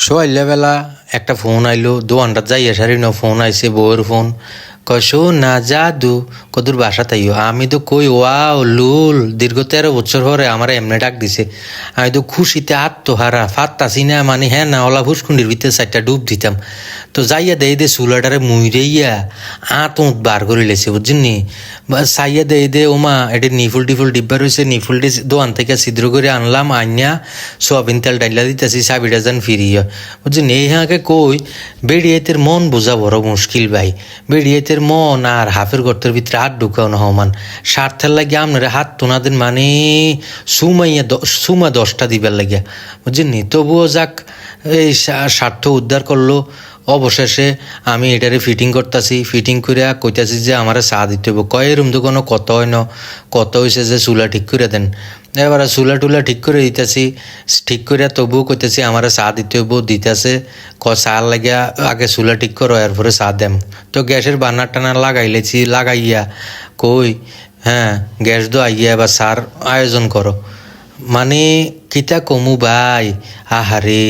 সকালবেলা একটা ফোন আইলো, দোকানটার যাইয়া সারি না ফোন আইছে, বউয়ের ফোন। কয় শোন না জাদু কদুর বাসা তাইও। আমি তো কই ওয়াও লুল, দীর্ঘ 13 বছর পরে আমার এমনি ডাক দিছে। আমি তো খুশিতে আত্মহারা, ফাত্তাছি না, মানে হ্যাঁ না ওলা ফুসকুন্ডির ভিতরে 4টা ডুব দিতাম। তো যাইয়া দেই দে চুলাটারে মুইরেইয়া আঁত বার করে লেছে, বুঝছেন নি। চাইয়া দেই দে ওমা এটি নিফুল টিফুল ডিব্বা রয়েছে, নিফুলটি দোকান থেকে ছিদ্র করে আনলাম, আইনা সোয়াবিন তেল ডাইলা দিতেছি, চাবিটা যেন ফিরিয়ে, বুঝছেন। এই হাঁকে কই বেড়িয়াইতের মন বোঝা বড় মুশকিল ভাই। বেড়িয়াইতের মন আর হাফের গর্তের ভিতরে হাত ঢুকাও না হমান। স্বার্থের লাগে আপনারা হাত তোনা দেন, মানে সুমা 10টা দিবার লাগিয়া, বুঝছেন নি। তবুও যাক এই স্বার্থ উদ্ধার করলো। অবশেষে আমি এটারে ফিটিং করতেছি, ফিটিং করে কইতাছি যে আমার চা দিতে হইব। কয় এরম তো কোনো কত হয় না, কত হয়েছে যে চুলা ঠিক করে দেন। এবারে চুলা টুলা ঠিক করে দিতেছি, ঠিক করে তবুও কইতেছি আমার চা দিতে হইব, দিতেছে। চা লাগিয়া আগে চুলা ঠিক করো এরপরে চা দেম। তো গ্যাসের বার্নার টানা লাগাইলেছি, লাগাইয়া কই হ্যাঁ গ্যাস দো আইয়া এবার চার আয়োজন করো। মানে কিতা কমু ভাই, আহারে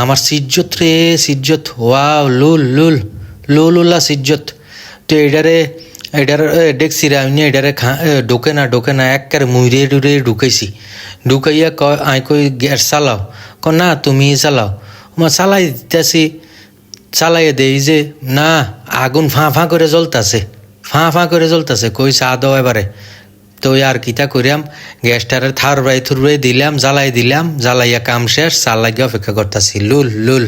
আমার সিজ্জত রে সিজ্জত, ওয়াও লুল লুল লুল্লা সিজ্জত। তো এটার দেখছি রে আমি, এটারে ঢোকে না একবারে মুইরে টুরে ঢুকাইছি। ঢুকাইয়া আই কই গ্যাস চালাও, না তুমি চালাও। চালাই দিতেছি, চালাইয়া দেই যে না আগুন ফাঁ করে জ্বলতাছে, ফাঁ করে জ্বলতাছে। কই চা দাও এবারে। তো আর কিতা করিয়াম, গ্যাসটারে থারবাই থুরবাই দিলাম, জ্বালাই দিলাম, জ্বালাইয়া কাম শেষ, চা লাগিয়া অপেক্ষা করতেছি। লুল লুল।